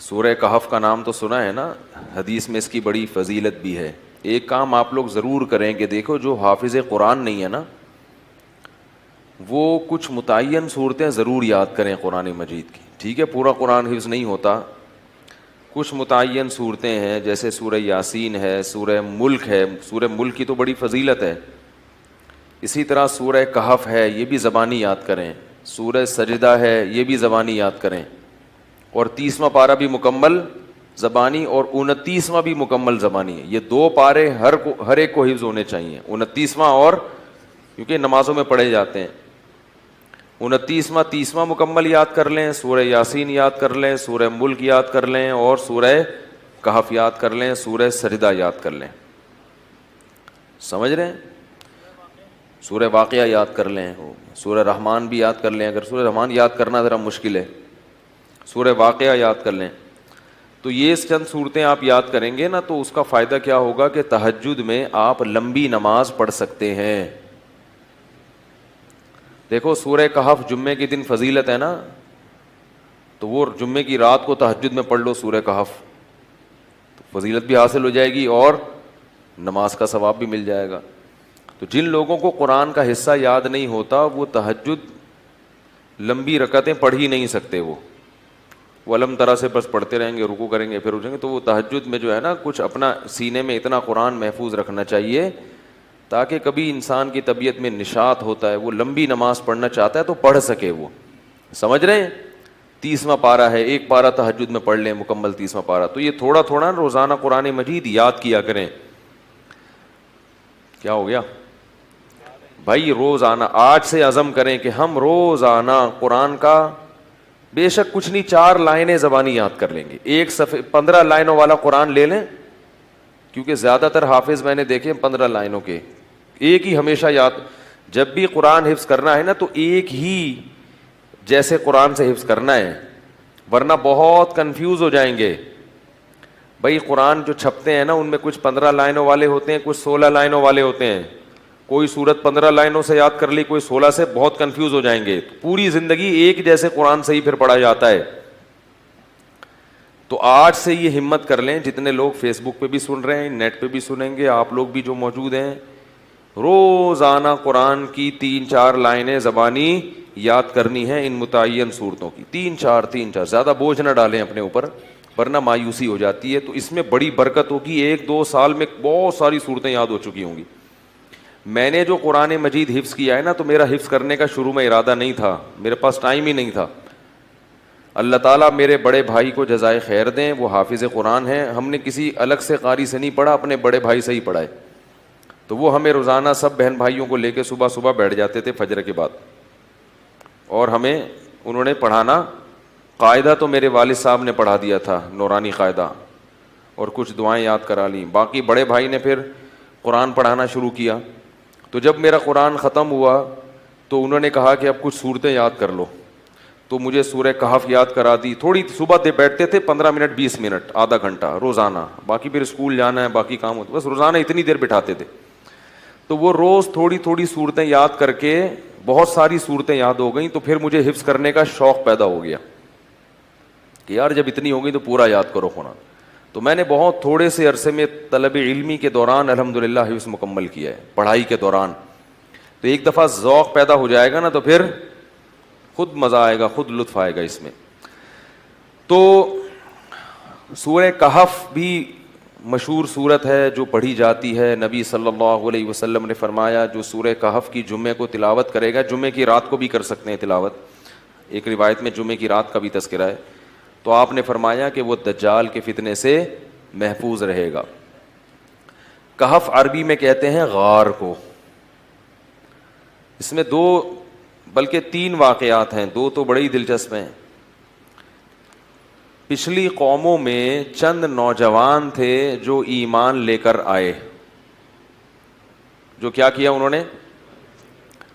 سورہ کہف کا نام تو سنا ہے نا، حدیث میں اس کی بڑی فضیلت بھی ہے. ایک کام آپ لوگ ضرور کریں کہ دیکھو جو حافظ قرآن نہیں ہے نا وہ کچھ متعین صورتیں ضرور یاد کریں قرآن مجید کی. ٹھیک ہے، پورا قرآن حفظ نہیں ہوتا، کچھ متعین صورتیں ہیں جیسے سورہ یاسین ہے، سورہ ملک ہے. سورہ ملک کی تو بڑی فضیلت ہے. اسی طرح سورہ کہف ہے، یہ بھی زبانی یاد کریں. سورہ سجدہ ہے، یہ بھی زبانی یاد کریں. اور 30واں پارہ بھی مکمل زبانی اور 29واں بھی مکمل زبانی ہے. یہ 2 پارے ہر ایک کو حفظ ہونے چاہیے. 29واں اور کیونکہ نمازوں میں پڑھے جاتے ہیں. 29واں 30واں مکمل یاد کر لیں، سورہ یاسین یاد کر لیں، سورہ ملک یاد کر لیں اور سورہ کہف یاد کر لیں، سورہ سجدہ یاد کر لیں. سمجھ رہے ہیں؟ سورہ واقعہ یاد کر لیں، سورہ رحمان بھی یاد کر لیں. اگر سورہ رحمان یاد کرنا ذرا مشکل ہے، سورہ واقعہ یاد کر لیں. تو یہ چند صورتیں آپ یاد کریں گے نا تو اس کا فائدہ کیا ہوگا کہ تہجد میں آپ لمبی نماز پڑھ سکتے ہیں. دیکھو سورہ کہف جمعے کے دن فضیلت ہے نا، تو وہ جمعے کی رات کو تہجد میں پڑھ لو سورہ کہف، تو فضیلت بھی حاصل ہو جائے گی اور نماز کا ثواب بھی مل جائے گا. تو جن لوگوں کو قرآن کا حصہ یاد نہیں ہوتا وہ تہجد لمبی رکعتیں پڑھ ہی نہیں سکتے. وہ علم طرح سے بس پڑھتے رہیں گے، رکوع کریں گے پھر اٹھیں گے. تو وہ تہجد میں جو ہے نا کچھ اپنا سینے میں اتنا قرآن محفوظ رکھنا چاہیے تاکہ کبھی انسان کی طبیعت میں نشاط ہوتا ہے، وہ لمبی نماز پڑھنا چاہتا ہے تو پڑھ سکے. وہ سمجھ رہے ہیں؟ 30واں پارہ ہے، ایک پارہ تہجد میں پڑھ لیں مکمل 30واں پارہ. تو یہ تھوڑا تھوڑا روزانہ قرآن مجید یاد کیا کریں. کیا ہو گیا بھائی؟ روزانہ آج سے عزم کریں کہ ہم روزانہ قرآن کا بے شک کچھ نہیں 4 لائنیں زبانی یاد کر لیں گے. ایک صفحے 15 لائنوں والا قرآن لے لیں، کیونکہ زیادہ تر حافظ میں نے دیکھے 15 لائنوں کے. ایک ہی ہمیشہ یاد، جب بھی قرآن حفظ کرنا ہے نا تو ایک ہی جیسے قرآن سے حفظ کرنا ہے، ورنہ بہت کنفیوز ہو جائیں گے. بھائی قرآن جو چھپتے ہیں نا ان میں کچھ 15 لائنوں والے ہوتے ہیں، کچھ 16 لائنوں والے ہوتے ہیں. کوئی سورت 15 لائنوں سے یاد کر لی، کوئی 16 سے، بہت کنفیوز ہو جائیں گے. پوری زندگی ایک جیسے قرآن سے ہی پھر پڑھا جاتا ہے. تو آج سے یہ ہمت کر لیں، جتنے لوگ فیس بک پہ بھی سن رہے ہیں، نیٹ پہ بھی سنیں گے، آپ لوگ بھی جو موجود ہیں، روزانہ قرآن کی 3-4 لائنیں زبانی یاد کرنی ہیں ان متعین صورتوں کی. 3-4 زیادہ بوجھ نہ ڈالیں اپنے اوپر ورنہ مایوسی ہو جاتی ہے. تو اس میں بڑی برکت ہوگی، 1-2 سال میں بہت ساری صورتیں یاد ہو چکی ہوں گی. میں نے جو قرآن مجید حفظ کیا ہے نا تو میرا حفظ کرنے کا شروع میں ارادہ نہیں تھا، میرے پاس ٹائم ہی نہیں تھا. اللہ تعالیٰ میرے بڑے بھائی کو جزائے خیر دیں، وہ حافظ قرآن ہیں. ہم نے کسی الگ سے قاری سے نہیں پڑھا، اپنے بڑے بھائی سے ہی پڑھا ہے. تو وہ ہمیں روزانہ سب بہن بھائیوں کو لے کے صبح صبح بیٹھ جاتے تھے فجر کے بعد، اور ہمیں انہوں نے پڑھانا. قاعدہ تو میرے والد صاحب نے پڑھا دیا تھا، نورانی قاعدہ، اور کچھ دعائیں یاد کرا لیں. باقی بڑے بھائی نے پھر قرآن پڑھانا شروع کیا. تو جب میرا قرآن ختم ہوا تو انہوں نے کہا کہ اب کچھ صورتیں یاد کر لو. تو مجھے سورہ کہف یاد کرا دی. تھوڑی صبح بیٹھتے تھے 15 منٹ 20 منٹ آدھا گھنٹہ روزانہ، باقی پھر اسکول جانا ہے باقی کام ہوتے، بس روزانہ اتنی دیر بٹھاتے تھے. تو وہ روز تھوڑی تھوڑی صورتیں یاد کر کے بہت ساری صورتیں یاد ہو گئیں. تو پھر مجھے حفظ کرنے کا شوق پیدا ہو گیا کہ یار جب اتنی ہو گئی تو پورا یاد کرو قرآن. تو میں نے بہت تھوڑے سے عرصے میں طلب علمی کے دوران الحمدللہ حفظ مکمل کیا ہے، پڑھائی کے دوران. تو ایک دفعہ ذوق پیدا ہو جائے گا نا تو پھر خود مزہ آئے گا، خود لطف آئے گا اس میں. تو سورہ کہف بھی مشہور صورت ہے جو پڑھی جاتی ہے. نبی صلی اللہ علیہ وسلم نے فرمایا جو سورہ کہف کی جمعے کو تلاوت کرے گا، جمعے کی رات کو بھی کر سکتے ہیں تلاوت، ایک روایت میں جمعے کی رات کا بھی تذکرہ ہے. تو آپ نے فرمایا کہ وہ دجال کے فتنے سے محفوظ رہے گا. کہف عربی میں کہتے ہیں غار کو. اس میں 2 بلکہ 3 واقعات ہیں، 2 تو بڑے ہی دلچسپ ہیں. پچھلی قوموں میں چند نوجوان تھے جو ایمان لے کر آئے. جو کیا کیا انہوں نے؟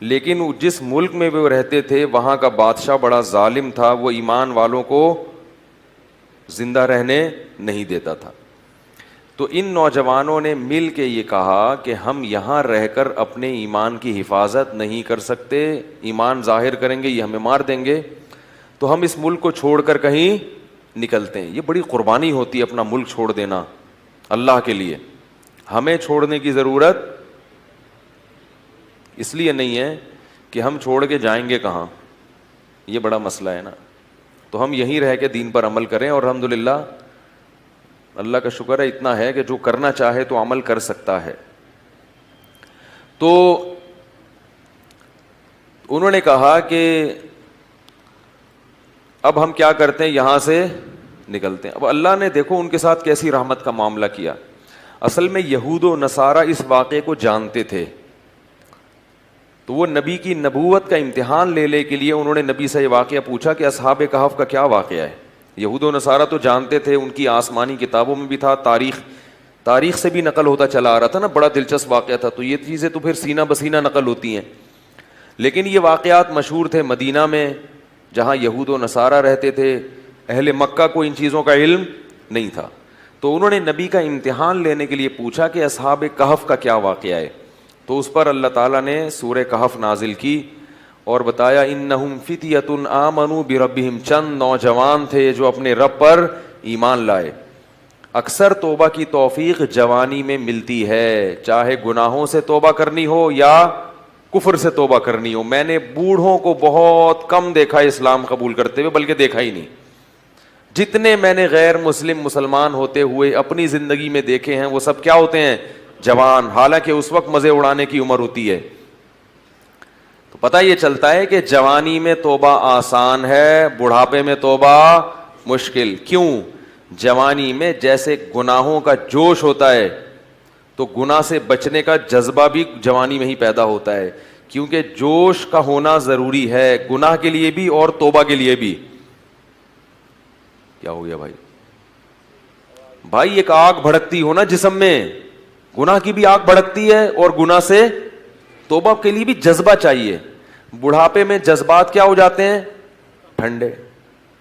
لیکن جس ملک میں وہ رہتے تھے وہاں کا بادشاہ بڑا ظالم تھا، وہ ایمان والوں کو زندہ رہنے نہیں دیتا تھا. تو ان نوجوانوں نے مل کے یہ کہا کہ ہم یہاں رہ کر اپنے ایمان کی حفاظت نہیں کر سکتے، ایمان ظاہر کریں گے یہ ہمیں مار دیں گے، تو ہم اس ملک کو چھوڑ کر کہیں نکلتے ہیں. یہ بڑی قربانی ہوتی ہے اپنا ملک چھوڑ دینا اللہ کے لیے. ہمیں چھوڑنے کی ضرورت اس لیے نہیں ہے کہ ہم چھوڑ کے جائیں گے کہاں, یہ بڑا مسئلہ ہے نا. تو ہم یہیں رہ کے دین پر عمل کریں, اور الحمدللہ اللہ کا شکر ہے اتنا ہے کہ جو کرنا چاہے تو عمل کر سکتا ہے. تو انہوں نے کہا کہ اب ہم کیا کرتے ہیں, یہاں سے نکلتے ہیں. اب اللہ نے دیکھو ان کے ساتھ کیسی رحمت کا معاملہ کیا. اصل میں یہود و نصارہ اس واقعے کو جانتے تھے, تو وہ نبی کی نبوت کا امتحان لینے کے لیے انہوں نے نبی سے یہ واقعہ پوچھا کہ اصحاب کہف کا کیا واقعہ ہے. یہود و نصارہ تو جانتے تھے, ان کی آسمانی کتابوں میں بھی تھا, تاریخ سے بھی نقل ہوتا چلا آ رہا تھا نا, بڑا دلچسپ واقعہ تھا. تو یہ چیزیں تو پھر سینہ بسینہ نقل ہوتی ہیں, لیکن یہ واقعات مشہور تھے مدینہ میں جہاں یہود و نصارہ رہتے تھے. اہل مکہ کو ان چیزوں کا علم نہیں تھا. تو انہوں نے نبی کا امتحان لینے کے لیے پوچھا کہ اصحاب کہف کا کیا واقعہ ہے. تو اس پر اللہ تعالیٰ نے سورہ کہف نازل کی اور بتایا انہم فتیۃ آمنوا بربہم, چند نوجوان تھے جو اپنے رب پر ایمان لائے. اکثر توبہ کی توفیق جوانی میں ملتی ہے, چاہے گناہوں سے توبہ کرنی ہو یا کفر سے توبہ کرنی ہو. میں نے بوڑھوں کو بہت کم دیکھا اسلام قبول کرتے ہوئے, بلکہ دیکھا ہی نہیں. جتنے میں نے غیر مسلمان ہوتے ہوئے اپنی زندگی میں دیکھے ہیں وہ سب کیا ہوتے ہیں, جوان, حالانکہ اس وقت مزے اڑانے کی عمر ہوتی ہے. تو پتہ یہ چلتا ہے کہ جوانی میں توبہ آسان ہے, بڑھاپے میں توبہ مشکل. کیوں؟ جوانی میں جیسے گناہوں کا جوش ہوتا ہے تو گناہ سے بچنے کا جذبہ بھی جوانی میں ہی پیدا ہوتا ہے, کیونکہ جوش کا ہونا ضروری ہے گناہ کے لیے بھی اور توبہ کے لیے بھی. کیا ہو گیا بھائی؟ بھائی ایک آگ بھڑکتی ہو نا جسم میں, گناہ کی بھی آگ بھڑکتی ہے اور گناہ سے توبہ کے لیے بھی جذبہ چاہیے. بڑھاپے میں جذبات کیا ہو جاتے ہیں, ٹھنڈے,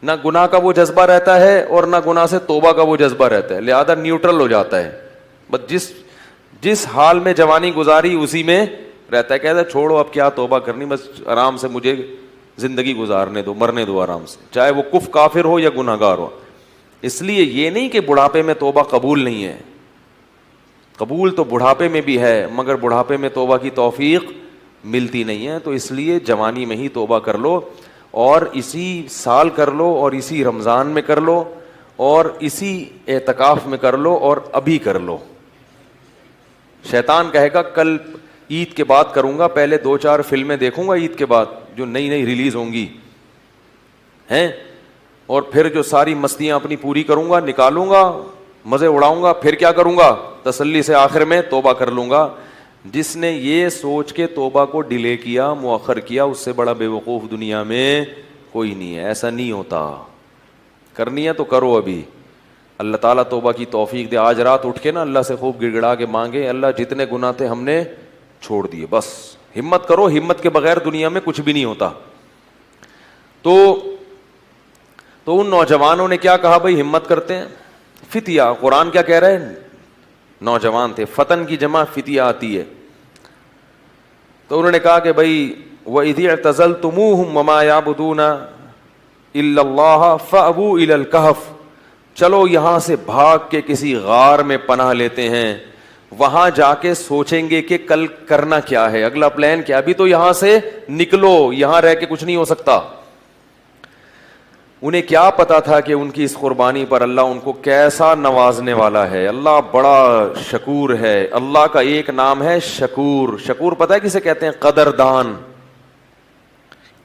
نہ گناہ کا وہ جذبہ رہتا ہے اور نہ گناہ سے توبہ کا وہ جذبہ رہتا ہے, لہذا نیوٹرل ہو جاتا ہے. بس جس حال میں جوانی گزاری اسی میں رہتا ہے, کہتا ہے چھوڑو اب کیا توبہ کرنی, بس آرام سے مجھے زندگی گزارنے دو, مرنے دو آرام سے, چاہے وہ کافر ہو یا گناہ گار ہو. اس لیے یہ نہیں کہ بڑھاپے میں توبہ قبول نہیں ہے, قبول تو بڑھاپے میں بھی ہے, مگر بڑھاپے میں توبہ کی توفیق ملتی نہیں ہے. تو اس لیے جوانی میں ہی توبہ کر لو, اور اسی سال کر لو, اور اسی رمضان میں کر لو, اور اسی اعتکاف میں کر لو, اور ابھی کر لو. شیطان کہے گا کل عید کے بعد کروں گا, پہلے 2-4 فلمیں دیکھوں گا عید کے بعد جو نئی ریلیز ہوں گی ہیں, اور پھر جو ساری مستیاں اپنی پوری کروں گا, نکالوں گا, مزے اڑاؤں گا, پھر کیا کروں گا, تسلی سے آخر میں توبہ کر لوں گا. جس نے یہ سوچ کے توبہ کو ڈیلے کیا, مؤخر کیا, اس سے بڑا بے وقوف دنیا میں کوئی نہیں ہے. ایسا نہیں ہوتا, کرنی ہے تو کرو ابھی. اللہ تعالیٰ توبہ کی توفیق دے. آج رات اٹھ کے نا اللہ سے خوب گڑ گڑا کے مانگے, اللہ جتنے گناہ تھے ہم نے چھوڑ دیے, بس ہمت کرو, ہمت کے بغیر دنیا میں کچھ بھی نہیں ہوتا. تو ان نوجوانوں نے کیا کہا, بھائی ہمت کرتے ہیں. فتیہ, قرآن کیا کہہ رہے ہیں, نوجوان تھے. فتن کی جمع فتیہ آتی ہے. تو انہوں نے کہا کہ بھائی وَإِذِ اعْتَزَلْتُمُوهُمْ وَمَا يَعْبُدُونَ إِلَّا اللَّهَ فَأْوُوا إِلَى الْكَهْفِ, چلو یہاں سے بھاگ کے کسی غار میں پناہ لیتے ہیں, وہاں جا کے سوچیں گے کہ کل کرنا کیا ہے, اگلا پلان کیا. ابھی تو یہاں سے نکلو, یہاں رہ کے کچھ نہیں ہو سکتا. انہیں کیا پتا تھا کہ ان کی اس قربانی پر اللہ ان کو کیسا نوازنے والا ہے. اللہ بڑا شکور ہے. اللہ کا ایک نام ہے شکور. شکور پتہ ہے کسے کہتے ہیں, قدردان.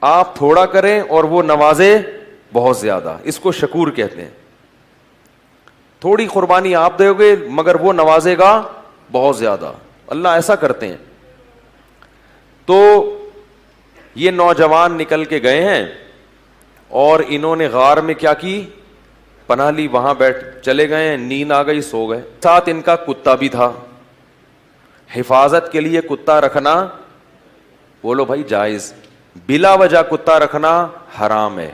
آپ تھوڑا کریں اور وہ نوازے بہت زیادہ, اس کو شکور کہتے ہیں. تھوڑی قربانی آپ دو گے مگر وہ نوازے گا بہت زیادہ. اللہ ایسا کرتے ہیں. تو یہ نوجوان نکل کے گئے ہیں اور انہوں نے غار میں کیا کی, پناہ لی, وہاں بیٹھ چلے گئے ہیں. نیند آ گئی, سو گئے. ساتھ ان کا کتا بھی تھا. حفاظت کے لیے کتا رکھنا بولو بھائی جائز, بلا وجہ کتا رکھنا حرام ہے.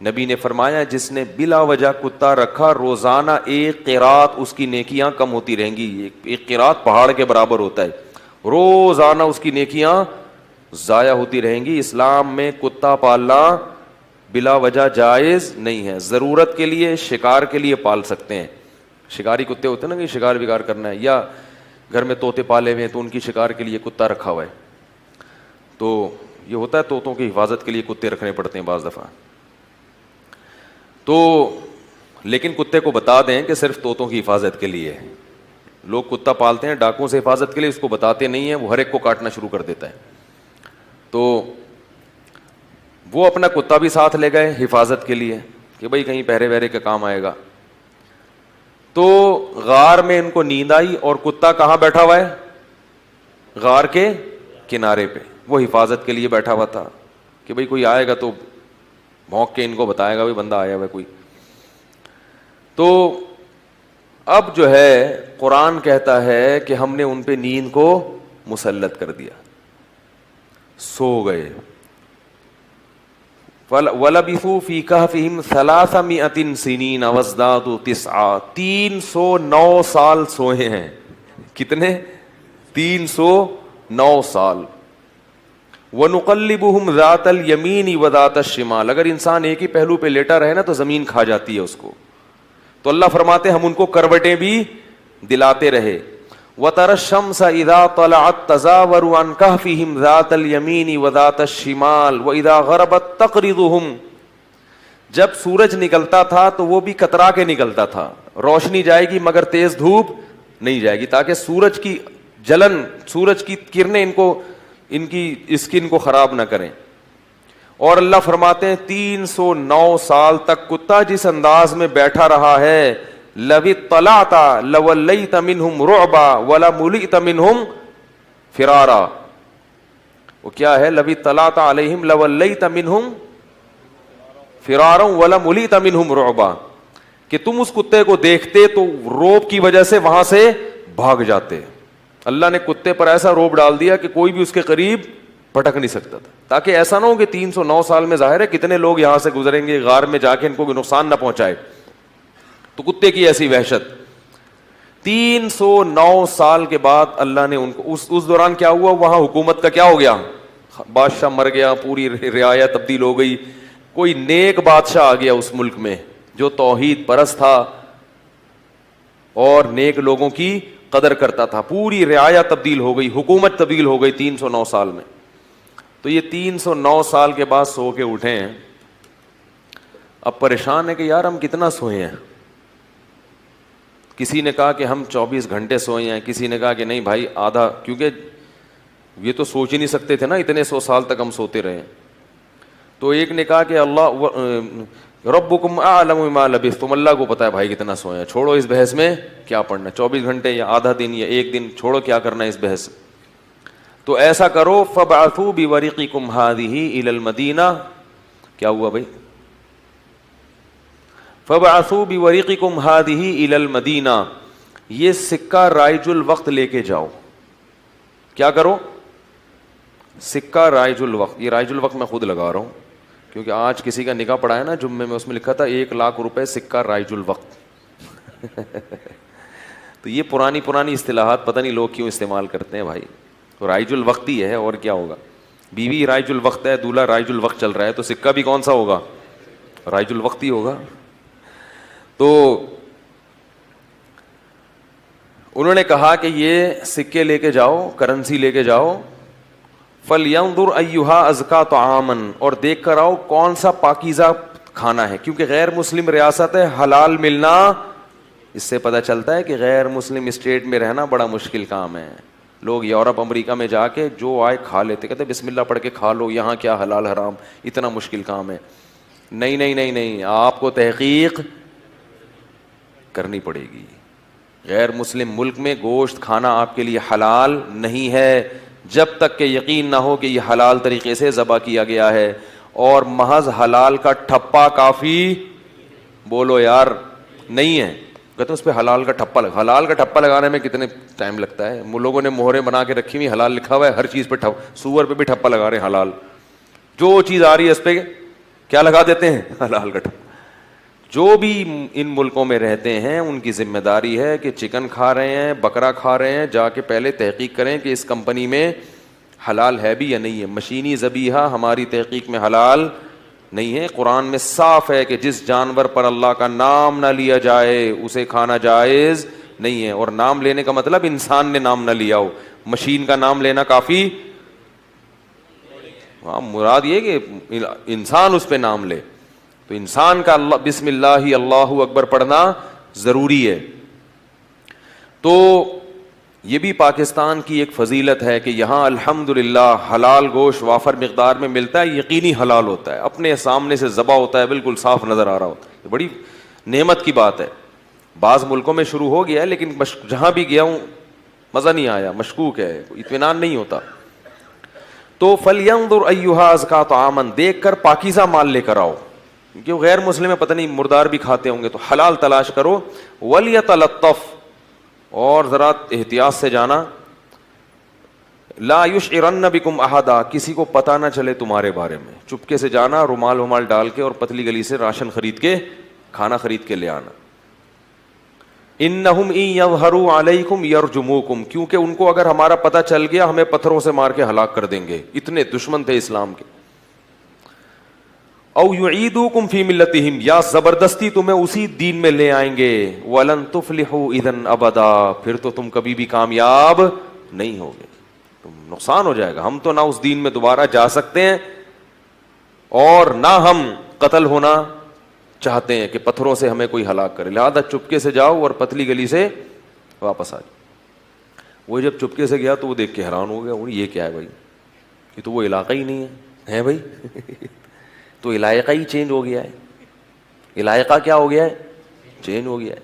نبی نے فرمایا جس نے بلا وجہ کتا رکھا, روزانہ 1 قرات اس کی نیکیاں کم ہوتی رہیں گی. 1 قرات پہاڑ کے برابر ہوتا ہے. روزانہ اس کی نیکیاں ضائع ہوتی رہیں گی. اسلام میں کتا پالنا بلا وجہ جائز نہیں ہے. ضرورت کے لیے, شکار کے لیے پال سکتے ہیں. شکاری کتے ہوتے ہیں نا کہ شکار وکار کرنا ہے, یا گھر میں طوطے پالے ہوئے ہیں تو ان کی شکار کے لیے کتا رکھا ہوا ہے, تو یہ ہوتا ہے طوطوں کی حفاظت کے لیے کتے رکھنے پڑتے ہیں بعض دفعہ. تو لیکن کتے کو بتا دیں کہ صرف طوطوں کی حفاظت کے لیے. لوگ کتا پالتے ہیں ڈاکوں سے حفاظت کے لیے, اس کو بتاتے نہیں ہیں, وہ ہر ایک کو کاٹنا شروع کر دیتا ہے. تو وہ اپنا کتا بھی ساتھ لے گئے حفاظت کے لیے کہ بھائی کہیں پہرے وہرے کا کام آئے گا. تو غار میں ان کو نیند آئی اور کتا کہاں بیٹھا ہوا ہے؟ غار کے کنارے پہ. وہ حفاظت کے لیے بیٹھا ہوا تھا کہ بھائی کوئی آئے گا تو بھونک کے ان کو بتائے گا بھائی بندہ آیا ہوا ہے کوئی. تو اب جو ہے قرآن کہتا ہے کہ ہم نے ان پہ نیند کو مسلط کر دیا, سو گئے. وَلَبِثُوا فِي كَهْفِهِمْ 300 سِنِينَ وَازْدَادُوا 9. 309 سال سوئے ہیں. کتنے؟ 309 سال. وَنُقَلِّبُهُمْ ذَاتَ الْيَمِينِ وَذَاتَ الشِّمَالِ. اگر انسان ایک ہی پہلو پہ لیٹا رہے نا تو زمین کھا جاتی ہے اس کو. تو اللہ فرماتے ہم ان کو کروٹیں بھی دلاتے رہے. وَتَرَى الشَّمْسَ إِذَا طَلَعَتْ تَزَاوَرُ عَنْ كَهْفِهِمْ ذَاتَ الْيَمِينِ وَذَاتَ الشِّمَالِ وَإِذَا غَرَبَتْ تَقْرِضُهُمْ. جب سورج نکلتا تھا تو وہ بھی کترا کے نکلتا تھا. روشنی جائے گی مگر تیز دھوپ نہیں جائے گی, تاکہ سورج کی جلن, سورج کی کرنیں ان کی اسکن کو خراب نہ کریں. اور اللہ فرماتے ہیں 309 سال تک کتا جس انداز میں بیٹھا رہا ہے, لَوِ اطَّلَعْتَ لَوَلَّيْتَ مِنْهُمْ رُعْبًا وَلَمُلِئْتَ مِنْهُمْ فِرَارًا. وہ کیا ہے؟ لَوِ اطَّلَعْتَ عَلَيْهِمْ لَوَلَّيْتَ مِنْهُمْ فِرَارًا وَلَمُلِئْتَ مِنْهُمْ رُعْبًا. کہ تم اس کتے کو دیکھتے تو روب کی وجہ سے وہاں سے بھاگ جاتے. اللہ نے کتے پر ایسا روب ڈال دیا کہ کوئی بھی اس کے قریب پھٹک نہیں سکتا تھا, تاکہ ایسا نہ ہو کہ 309 سال میں ظاہر ہے کتنے لوگ یہاں سے گزریں گے, غار میں جا کے ان کو کوئی نقصان نہ پہنچائے. تو کتے کی ایسی وحشت. 309 سال کے بعد اللہ نے ان کو اس دوران کیا ہوا, وہاں حکومت کا کیا ہو گیا, بادشاہ مر گیا, پوری رعایا تبدیل ہو گئی. کوئی نیک بادشاہ آ گیا اس ملک میں جو توحید پرست تھا اور نیک لوگوں کی قدر کرتا تھا. پوری رعایا تبدیل ہو گئی, حکومت تبدیل ہو گئی 309 سال میں. تو یہ 309 سال کے بعد سو کے اٹھے ہیں. اب پریشان ہے کہ یار ہم کتنا سوئے ہیں. کسی نے کہا کہ ہم 24 گھنٹے سوئے ہیں, کسی نے کہا کہ نہیں بھائی آدھا, کیونکہ یہ تو سوچ ہی نہیں سکتے تھے نا اتنے 100 سال تک ہم سوتے رہے. تو ایک نے کہا کہ اللہ ربکم اعلم بما لبثتم, اللہ کو پتا ہے بھائی کتنا سوئے ہیں, چھوڑو اس بحث میں کیا پڑھنا, 24 گھنٹے یا آدھا دن یا ایک دن, چھوڑو کیا کرنا ہے اس بحث. تو ایسا کرو فبعثوا بورقکم هذه الى المدینہ. کیا ہوا بھائی؟ فبعثوا بورقکم هذه الى المدینہ, یہ سکہ رائج الوقت لے کے جاؤ. کیا کرو؟ سکہ رائج الوقت. یہ رائج الوقت میں خود لگا رہا ہوں کیونکہ آج کسی کا نکاح پڑا ہے نا جمعے میں, اس میں لکھا تھا 1 لاکھ روپے سکہ رائج الوقت. تو یہ پرانی اصطلاحات پتہ نہیں لوگ کیوں استعمال کرتے ہیں بھائی. رائج الوقت ہی ہے اور کیا ہوگا. بیوی رائج الوقت ہے, دولہا رائج الوقت چل رہا ہے, تو سکہ بھی کون سا ہوگا؟ رائج الوقت ہی ہوگا. تو انہوں نے کہا کہ یہ سکے لے کے جاؤ, کرنسی لے کے جاؤ. فَلْيَنْظُرْ أَيُّهَا أَزْكَىٰ طَعَامًا, اور دیکھ کر آؤ کون سا پاکیزہ کھانا ہے, کیونکہ غیر مسلم ریاست ہے, حلال ملنا, اس سے پتہ چلتا ہے کہ غیر مسلم اسٹیٹ میں رہنا بڑا مشکل کام ہے. لوگ یورپ امریکہ میں جا کے جو آئے کھا لیتے, کہتے بسم اللہ پڑھ کے کھا لو, یہاں کیا حلال حرام, اتنا مشکل کام ہے. نہیں نہیں نہیں نہیں, آپ کو تحقیق کرنی پڑے گی. غیر مسلم ملک میں گوشت کھانا آپ کے لیے حلال نہیں ہے جب تک کہ یقین نہ ہو کہ یہ حلال طریقے سے ذبح کیا گیا ہے. اور محض حلال کا ٹھپا کافی, بولو یار, نہیں ہے. کہتے ہیں اس پہ حلال کا ٹھپا لگا. حلال کا ٹھپا لگانے میں کتنے ٹائم لگتا ہے. لوگوں نے مہریں بنا کے رکھی ہوئی, حلال لکھا ہوا ہے, ہر چیز پہ سور پہ بھی ٹھپا لگا رہے ہیں حلال. جو چیز آ رہی ہے اس پہ کیا لگا دیتے ہیں؟ حلال کا ٹھپا. جو بھی ان ملکوں میں رہتے ہیں ان کی ذمہ داری ہے کہ چکن کھا رہے ہیں, بکرا کھا رہے ہیں, جا کے پہلے تحقیق کریں کہ اس کمپنی میں حلال ہے بھی یا نہیں ہے. مشینی ذبیحہ ہماری تحقیق میں حلال نہیں ہے. قرآن میں صاف ہے کہ جس جانور پر اللہ کا نام نہ لیا جائے اسے کھانا جائز نہیں ہے. اور نام لینے کا مطلب انسان نے نام نہ لیا ہو. مشین کا نام لینا کافی, ہاں مراد یہ کہ انسان اس پہ نام لے. تو انسان کا اللہ بسم اللہ اللہ اکبر پڑھنا ضروری ہے. تو یہ بھی پاکستان کی ایک فضیلت ہے کہ یہاں الحمدللہ حلال گوشت وافر مقدار میں ملتا ہے, یقینی حلال ہوتا ہے, اپنے سامنے سے ذبح ہوتا ہے, بالکل صاف نظر آ رہا ہوتا ہے. یہ بڑی نعمت کی بات ہے. بعض ملکوں میں شروع ہو گیا ہے لیکن جہاں بھی گیا ہوں مزہ نہیں آیا, مشکوک ہے, اطمینان نہیں ہوتا. تو فَلْيَنظُرْ أَيُّهَا أَزْكَىٰ طَعَامًا, دیکھ کر پاکیزہ مال لے کر آؤ, کیونکہ غیر مسلم ہے پتہ نہیں مردار بھی کھاتے ہوں گے, تو حلال تلاش کرو. وَلْيَتَلَطَّفْ, اور ذرا احتیاط سے جانا. لا یشعرن بکم احدا, کسی کو پتہ نہ چلے تمہارے بارے میں, چپکے سے جانا, رومال ومال ڈال کے اور پتلی گلی سے راشن خرید کے کھانا خرید کے لے آنا. انہم ان یظہروا علیکم یرجموکم, کیونکہ ان کو اگر ہمارا پتہ چل گیا ہمیں پتھروں سے مار کے ہلاک کر دیں گے, اتنے دشمن تھے اسلام کے. او یعیدوکم فی ملتہم, یا زبردستی تمہیں اسی دین میں لے آئیں گے. ولن تفلحوا اذن ابدا, پھر تو تم کبھی بھی کامیاب نہیں ہوگے, تم نقصان ہو جائے گا. ہم تو نہ اس دین میں دوبارہ جا سکتے ہیں اور نہ ہم قتل ہونا چاہتے ہیں کہ پتھروں سے ہمیں کوئی ہلاک کرے. لہذا چپکے سے جاؤ اور پتلی گلی سے واپس آ جاؤ. وہ جب چپکے سے گیا تو وہ دیکھ کے حیران ہو گیا, یہ کیا ہے بھائی, یہ تو وہ علاقہ ہی نہیں ہے بھائی. تو علاقہ ہی چینج ہو گیا ہے. علاقہ کیا ہو گیا ہے, چینج ہو گیا ہے.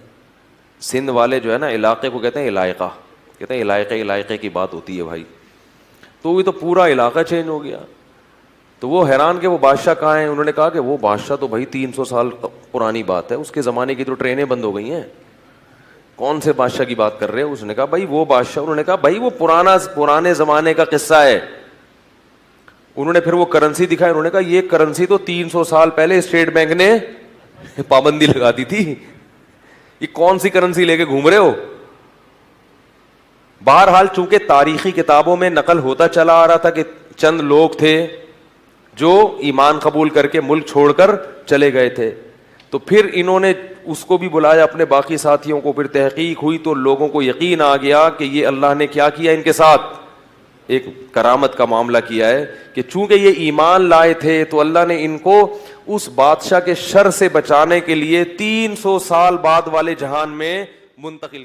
سندھ والے جو ہے نا علاقے کو کہتے ہیں علاقہ, کہتے ہیں علاقے کی بات ہوتی ہے بھائی. تو وہ تو پورا علاقہ چینج ہو گیا. تو وہ حیران کہ وہ بادشاہ کہاں ہیں. انہوں نے کہا کہ وہ بادشاہ تو بھائی 300 سال پرانی بات ہے, اس کے زمانے کی تو ٹرینیں بند ہو گئی ہیں, کون سے بادشاہ کی بات کر رہے ہیں. اس نے کہا بھائی وہ بادشاہ, انہوں نے کہا بھائی وہ پرانے زمانے کا قصہ ہے. انہوں نے پھر وہ کرنسی دکھائی, انہوں نے کہا یہ کرنسی تو 300 سال پہلے اسٹیٹ بینک نے پابندی لگا دی تھی, یہ کون سی کرنسی لے کے گھوم رہے ہو. بہرحال چونکہ تاریخی کتابوں میں نقل ہوتا چلا آ رہا تھا کہ چند لوگ تھے جو ایمان قبول کر کے ملک چھوڑ کر چلے گئے تھے, تو پھر انہوں نے اس کو بھی بلایا اپنے باقی ساتھیوں کو, پھر تحقیق ہوئی تو لوگوں کو یقین آ گیا کہ یہ اللہ نے کیا کیا ان کے ساتھ, ایک کرامت کا معاملہ کیا ہے کہ چونکہ یہ ایمان لائے تھے تو اللہ نے ان کو اس بادشاہ کے شر سے بچانے کے لیے 300 سال بعد والے جہان میں منتقل